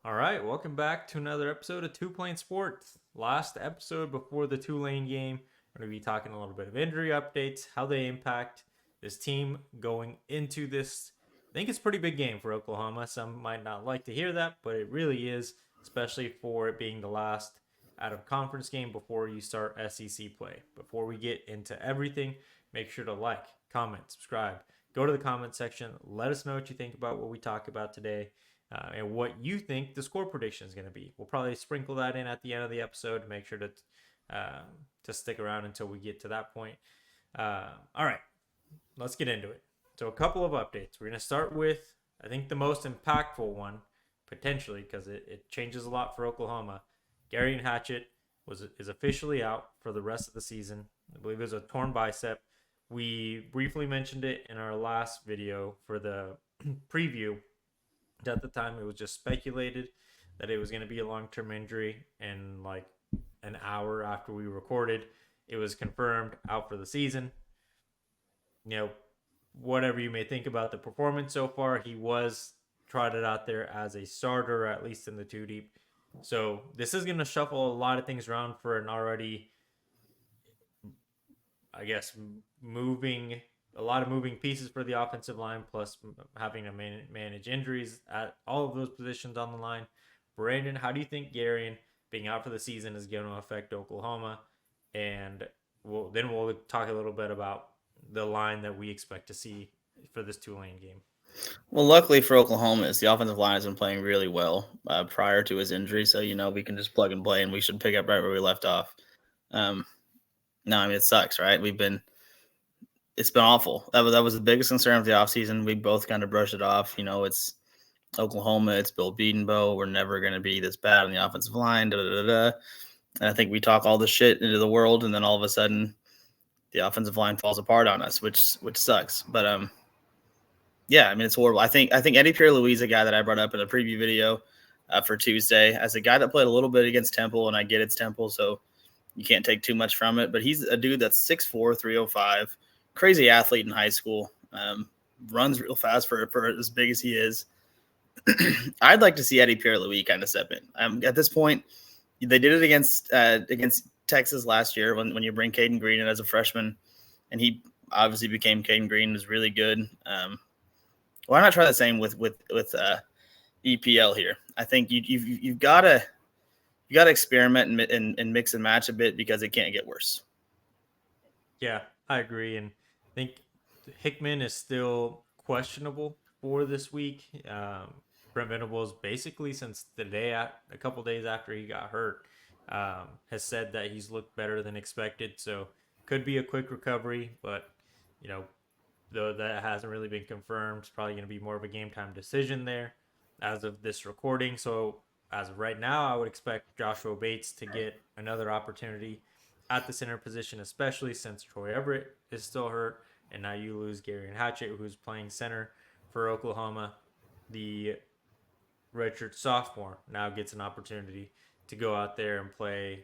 All right, welcome back to another episode of Two Plane Sports. Last episode before the Tulane game, we're going to be talking a little bit of injury updates, how they impact this team going into this. I think it's a pretty big game for Oklahoma. Some might not like to hear that, but it really is, especially for it being the last out of conference game before you start SEC play. Before we get into everything, make sure to like, comment, subscribe. Go to the comment section. Let us know what you think about what we talk about today and what you think the score prediction is going to be. We'll probably sprinkle that in at the end of the episode to make sure to stick around until we get to that point. All right, let's get into it. So a couple of updates. We're going to start with I think the most impactful one potentially because it changes a lot for Oklahoma. Gary Hatchett is officially out for the rest of the season. I believe it was a torn bicep. We briefly mentioned it in our last video for the preview. At the time, it was just speculated that it was going to be a long-term injury, and like an hour after we recorded, it was confirmed out for the season. You know, whatever you may think about the performance so far, he was trotted out there as a starter, at least in the two deep. So this is going to shuffle a lot of things around for an already, I guess, moving a lot of moving pieces for the offensive line, plus having to manage injuries at all of those positions on the line. Brandon, how do you think Garion being out for the season is going to affect Oklahoma? And we'll talk a little bit about the line that we expect to see for this Tulane game. Well, luckily for Oklahoma, is the offensive line has been playing really well prior to his injury, so we can just plug and play, and we should pick up right where we left off. Um, no, I mean it sucks, right? It's been awful. That was the biggest concern of the offseason. We both kind of brushed it off. It's Oklahoma, it's Bill Bedenbaugh. We're never going to be this bad on the offensive line. Da, da, da, da. And I think we talk all this shit into the world, and then all of a sudden, the offensive line falls apart on us, which sucks. But yeah, I mean it's horrible. I think Eddie Pierre-Louis is a guy that I brought up in a preview video for Tuesday as a guy that played a little bit against Temple, and I get it's Temple, so you can't take too much from it. But he's a dude that's 6'4", 305, crazy athlete in high school, runs real fast for as big as he is. I'd like to see Eddie Pierre-Louis kind of step in. At this point, they did it against Texas last year when you bring Caden Green in as a freshman, and he obviously became Caden Green, was really good. Why not try the same with EPL here? I think you've got to experiment and mix and match a bit because it can't get worse. Yeah, I agree, and I think Hickman is still questionable for this week. Brent Venables, basically since a couple days after he got hurt, has said that he's looked better than expected. So could be a quick recovery, but you know, though that hasn't really been confirmed, it's probably going to be more of a game time decision there as of this recording. So as of right now, I would expect Joshua Bates to get another opportunity at the center position, especially since Troy Everett is still hurt, and now you lose Gary Hatchett, who's playing center for Oklahoma. The redshirt sophomore now gets an opportunity to go out there and play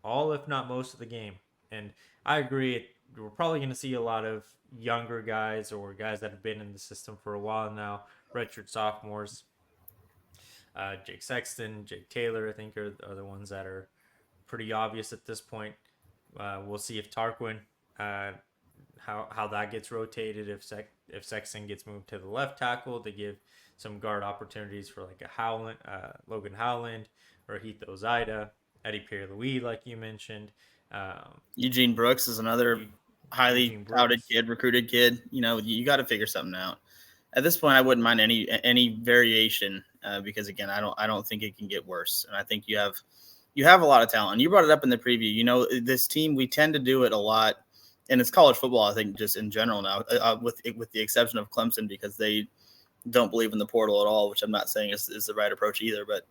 all, if not most, of the game. And I agree, we're probably going to see a lot of younger guys or guys that have been in the system for a while now, redshirt sophomores. Jake Sexton, Jake Taylor, I think are the ones that are pretty obvious at this point. We'll see if Tarquin, how that gets rotated. If Sexton gets moved to the left tackle to give some guard opportunities for like Logan Howland, or Heath Ozida, Eddie Pierre-Louis, like you mentioned. Eugene Brooks is another highly touted kid, recruited kid. You got to figure something out. At this point, I wouldn't mind any variation because again, I don't think it can get worse, and I think you have a lot of talent. You brought it up in the preview. This team, we tend to do it a lot, and it's college football. I think just in general now, with the exception of Clemson because they don't believe in the portal at all, which I'm not saying is the right approach either. But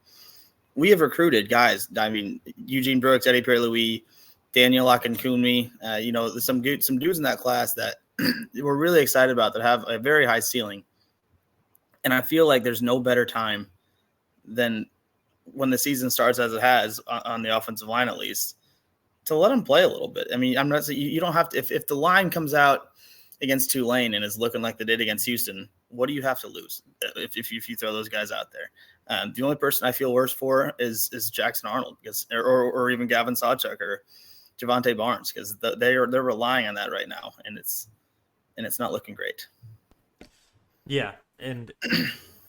we have recruited guys. I mean, Eugene Brooks, Eddie Pierre-Louis, Daniel Akinkunmi, some dudes in that class that we're really excited about that have a very high ceiling. And I feel like there's no better time than when the season starts as it has on the offensive line, at least, to let them play a little bit. I mean, you don't have to, if the line comes out against Tulane and is looking like they did against Houston, what do you have to lose if you throw those guys out there? The only person I feel worse for is Jackson Arnold, because or even Gavin Sawchuk or Javante Barnes, because they're relying on that right now, and it's not looking great. Yeah, and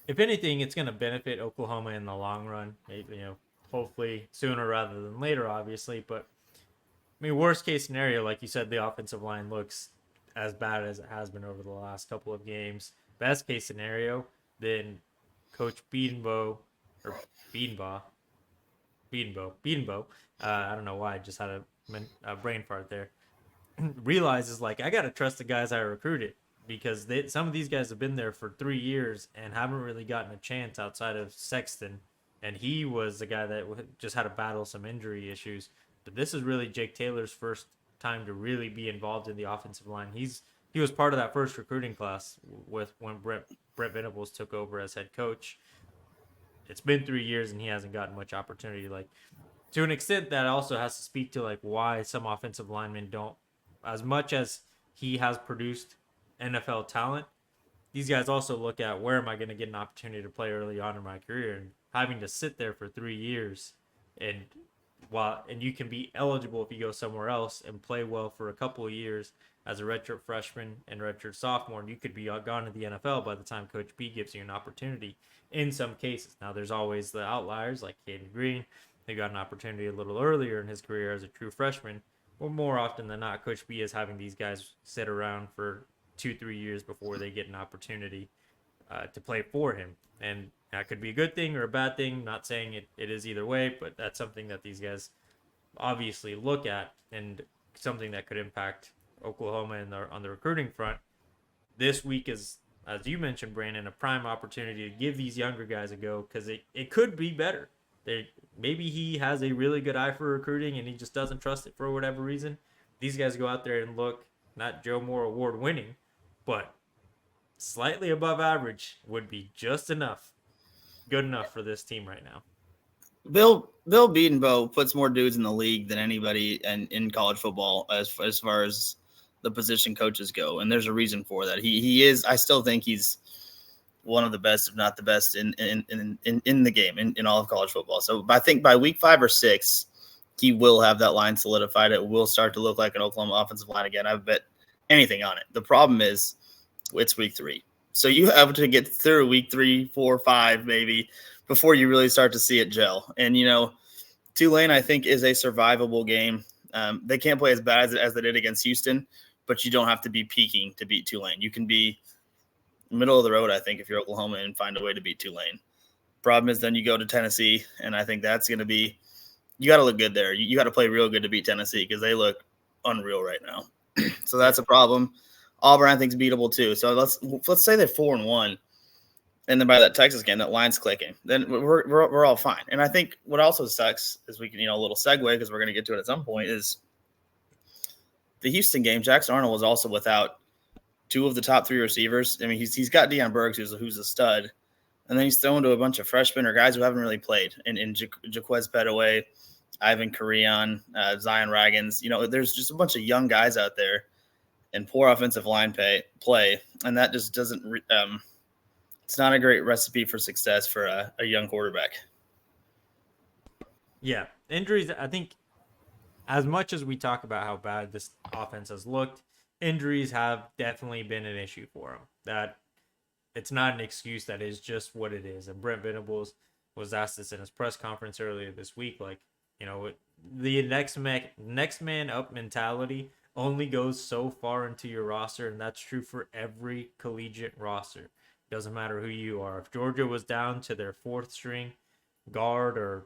if anything, it's going to benefit Oklahoma in the long run. Maybe, hopefully sooner rather than later, obviously. But I mean, worst case scenario, like you said, the offensive line looks as bad as it has been over the last couple of games. Best case scenario, then Coach Bedenbaugh or Bedenbaugh, Bedenbaugh. I don't know why I just had a brain fart there. Realizes like I gotta trust the guys I recruited because some of these guys have been there for 3 years and haven't really gotten a chance outside of Sexton, and he was the guy that just had to battle some injury issues. But this is really Jake Taylor's first time to really be involved in the offensive line. He was part of that first recruiting class with when Brent Venables took over as head coach. It's been 3 years and he hasn't gotten much opportunity. Like to an extent, that also has to speak to like why some offensive linemen don't, as much as he has produced NFL talent, these guys also look at where am I going to get an opportunity to play early on in my career, and having to sit there for 3 years and and you can be eligible if you go somewhere else and play well for a couple of years as a redshirt freshman and redshirt sophomore, and you could be gone to the NFL by the time Coach B gives you an opportunity in some cases. Now, there's always the outliers like Caden Green. He got an opportunity a little earlier in his career as a true freshman. But more often than not, Coach B is having these guys sit around for 2-3 years before they get an opportunity to play for him. And that could be a good thing or a bad thing. Not saying it is either way, but that's something that these guys obviously look at and something that could impact Oklahoma on the recruiting front. This week is, as you mentioned, Brandon, a prime opportunity to give these younger guys a go because it could be better. Maybe he has a really good eye for recruiting and he just doesn't trust it for whatever reason. These guys go out there and look not Joe Moore award winning, but slightly above average would be just enough, good enough for this team right now. Bill Bedenbaugh puts more dudes in the league than anybody in college football as far as the position coaches go, and there's a reason for that. He is. I still think he's one of the best, if not the best, in the game in all of college football. So I think by week 5 or 6, he will have that line solidified. It will start to look like an Oklahoma offensive line again. I bet anything on it. The problem is it's week 3. So you have to get through week 3, 4, 5, maybe before you really start to see it gel. And, Tulane, I think, is a survivable game. They can't play as bad as they did against Houston, but you don't have to be peaking to beat Tulane. You can be middle of the road, I think, if you're Oklahoma and find a way to beat Tulane. Problem is then you go to Tennessee, and I think that's going to be – you got to look good there. You got to play real good to beat Tennessee because they look unreal right now. So that's a problem. Auburn, I think, is beatable too. So let's say they're 4-1, and then by that Texas game, that line's clicking. Then we're all fine. And I think what also sucks is we can, a little segue because we're going to get to it at some point, is the Houston game. Jackson Arnold was also without 2 of the top 3 receivers. I mean, he's got Deion Burks, who's a stud, and then he's thrown to a bunch of freshmen or guys who haven't really played. And Jaquez Petaway, Ivan Carreon, Zion Raggins. There's just a bunch of young guys out there and poor offensive line play, and that just doesn't. It's not a great recipe for success for a young quarterback. Yeah, injuries. I think as much as we talk about how bad this offense has looked, injuries have definitely been an issue for them. That it's not an excuse. That is just what it is. And Brent Venables was asked this in his press conference earlier this week. Like, the next man up mentality only goes so far into your roster, and that's true for every collegiate roster. Doesn't matter who you are. If Georgia was down to their 4th string guard or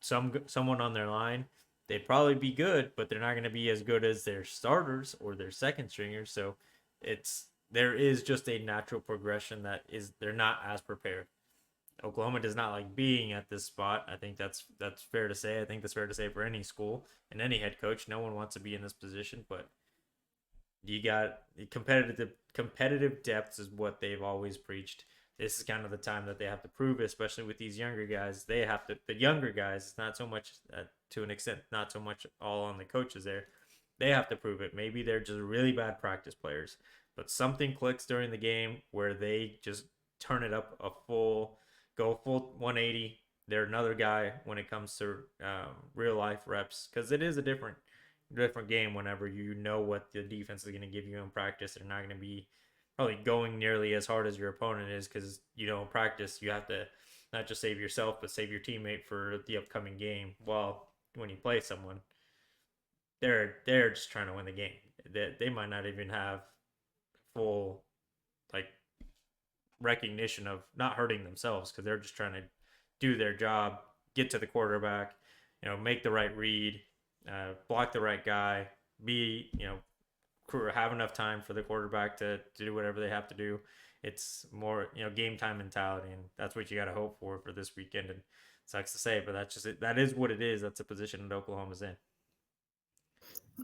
someone on their line, they'd probably be good, but they're not going to be as good as their starters or their second stringers. So there is just a natural progression that is they're not as prepared. Oklahoma does not like being at this spot. I think that's fair to say. I think that's fair to say for any school and any head coach. No one wants to be in this position, but you got competitive depth is what they've always preached. This is kind of the time that they have to prove it, especially with these younger guys. The younger guys, it's not so much to an extent, not so much all on the coaches there. They have to prove it. Maybe they're just really bad practice players, but something clicks during the game where they just turn it up go full 180. They're another guy when it comes to real life reps because it is a different game whenever you know what the defense is going to give you in practice. They're not going to be probably going nearly as hard as your opponent is because you know in practice you have to not just save yourself but save your teammate for the upcoming game. Well, when you play someone, they're just trying to win the game. They might not even have full like recognition of not hurting themselves because they're just trying to do their job, get to the quarterback, make the right read, block the right guy, be have enough time for the quarterback to do whatever they have to do. It's more game time mentality, and that's what you got to hope for this weekend. And it sucks to say, but that's just it. That is what it is. That's the position that Oklahoma's in.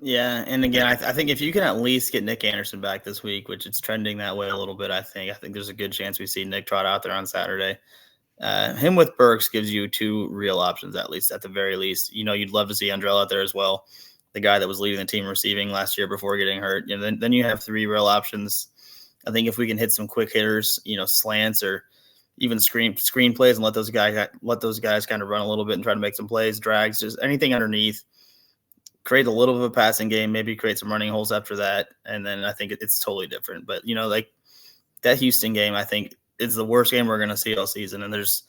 Yeah, and again, I think if you can at least get Nick Anderson back this week, which it's trending that way a little bit, I think there's a good chance we see Nick trot out there on Saturday. Him with Burks gives you two real options, at least at the very least. You'd love to see Andrell out there as well, the guy that was leading the team receiving last year before getting hurt. Then you have three real options. I think if we can hit some quick hitters, slants or even screen plays and let those guys kind of run a little bit and try to make some plays, drags, just anything underneath. Create a little bit of a passing game, maybe create some running holes after that, and then I think it's totally different. But like that Houston game, I think is the worst game we're going to see all season. And there's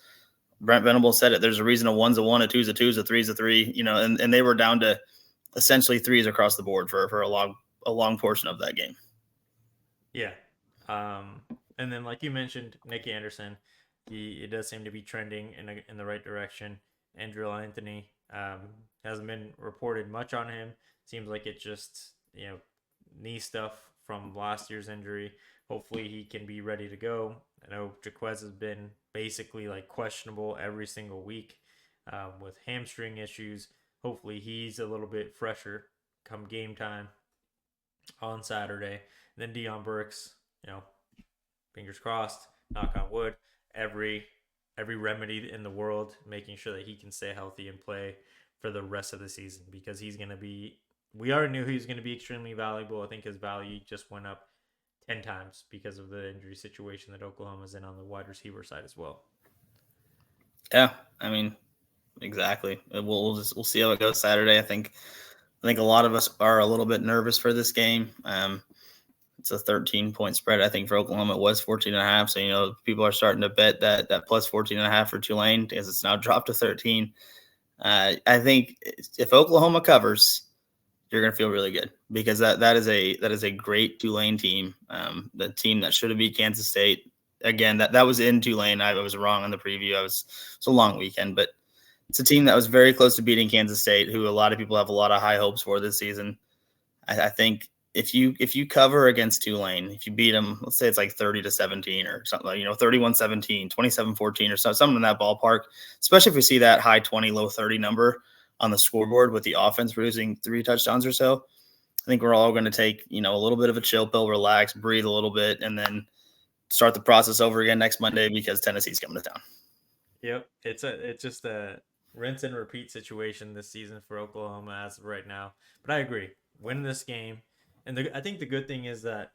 Brent Venables said it. There's a reason a 1's a 1, a 2's a 2, a 3's a 3. And they were down to essentially threes across the board for a long portion of that game. Yeah, and then like you mentioned, Nick Anderson, it does seem to be trending in the right direction. Andrew Anthony hasn't been reported much on him. Seems like it just knee stuff from last year's injury. Hopefully he can be ready to go. I know Jaquez has been basically like questionable every single week with hamstring issues. Hopefully he's a little bit fresher come game time on Saturday. And then Deion Burks, fingers crossed, knock on wood, every remedy in the world, making sure that he can stay healthy and play for the rest of the season because he's going to be. We already knew he was going to be extremely valuable. I think his value just went up 10 times because of the injury situation that Oklahoma's in on the wide receiver side as well. Yeah, I mean, exactly. We'll see how it goes Saturday. I think a lot of us are a little bit nervous for this game. It's a 13-point spread. I think for Oklahoma it was 14.5. So, people are starting to bet that plus 14.5 for Tulane because it's now dropped to 13. I think if Oklahoma covers, you're going to feel really good because that is a great Tulane team. The team that should have beat Kansas State. Again, that was in Tulane. I was wrong on the preview. It's a long weekend, but it's a team that was very close to beating Kansas State, who a lot of people have a lot of high hopes for this season. I think if you cover against Tulane, if you beat them, let's say it's like 30-17 or something, 31-17, 27-14 or something in that ballpark, especially if we see that high 20, low 30 number on the scoreboard with the offense producing 3 touchdowns or so, I think we're all going to take, a little bit of a chill pill, relax, breathe a little bit, and then start the process over again next Monday because Tennessee's coming to town. Yep. It's just a rinse and repeat situation this season for Oklahoma as of right now. But I agree. Win this game. And I think the good thing is that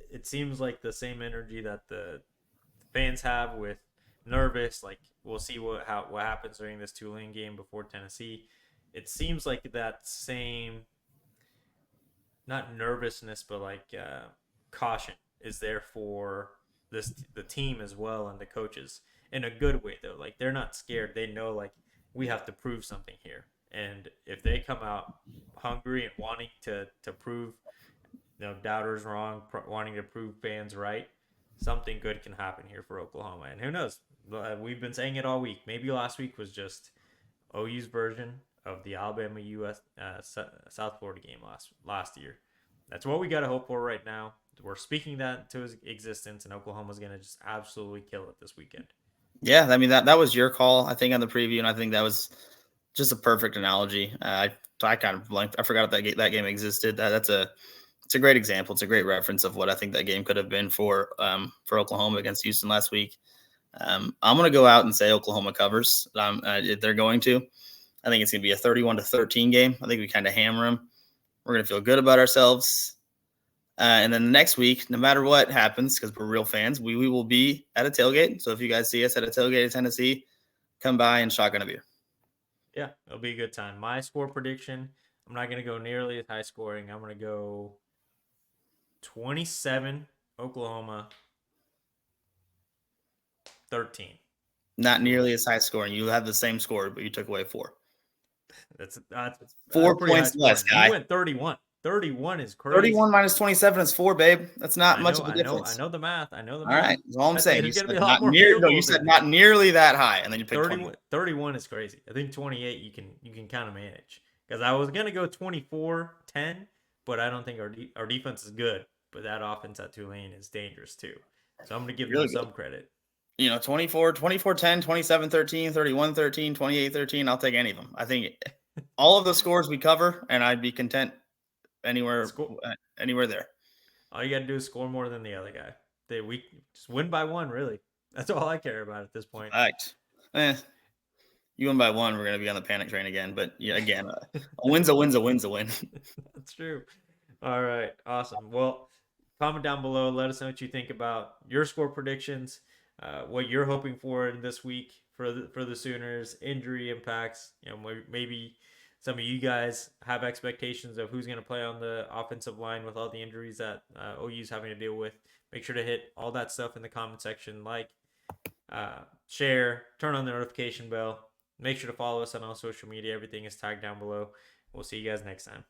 it seems like the same energy that the fans have with nervous, like we'll see what happens during this Tulane game before Tennessee. It seems like that same not nervousness but like caution is there for the team as well and the coaches in a good way though. Like they're not scared. They know like we have to prove something here. And if they come out hungry and wanting to prove doubters wrong, wanting to prove fans right, something good can happen here for Oklahoma. And who knows? We've been saying it all week. Maybe last week was just OU's version of the Alabama US South Florida game last year. That's what we got to hope for right now. We're speaking that to existence, and Oklahoma's going to just absolutely kill it this weekend. Yeah, I mean that was your call, I think, on the preview, and I think that was just a perfect analogy. I kind of blanked. I forgot that game existed. It's a great example. It's a great reference of what I think that game could have been for Oklahoma against Houston last week. I'm going to go out and say Oklahoma covers. They're going to. I think it's going to be a 31-13 game. I think we kind of hammer them. We're going to feel good about ourselves. And then the next week, no matter what happens, because we're real fans, we will be at a tailgate. So if you guys see us at a tailgate in Tennessee, come by and shotgun a beer. Yeah, it'll be a good time. My score prediction, I'm not going to go nearly as high scoring. I'm going to go 27 Oklahoma, 13. Not nearly Ooh, as high scoring. You have the same score, but you took away 4. that's 4 pretty high points less, scoring. You guy. went 31. 31 is 31 crazy. minus 27 is 4, babe. That's not much of a I difference. know the math. I know the All right. math. That's all I'm But saying. there's You going to said be a lot not more near. field No, you goals said in there. not nearly that high, and then you picked 20. 31 is crazy. I think 28 you can kind of manage. Because I was going to go 24-10, but I don't think our defense is good. But that offense at Tulane is dangerous too. So I'm going to give them Really good. some credit. 24, 10, 27, 13, 31, 13, 28, 13. I'll take any of them. I think all of the scores we cover, and I'd be content anywhere Score. anywhere there. All you got to do is score more than the other guy. We just win by one, really. That's all I care about at this point. Fact. You win by 1, we're going to be on the panic train again. But yeah, again, a win's a win's a win's a win. That's true. All right, awesome. Well, comment down below. Let us know what you think about your score predictions, what you're hoping for in this week for the Sooners, injury impacts. Maybe some of you guys have expectations of who's going to play on the offensive line with all the injuries that OU's having to deal with. Make sure to hit all that stuff in the comment section, share, turn on the notification bell. Make sure to follow us on all social media. Everything is tagged down below. We'll see you guys next time.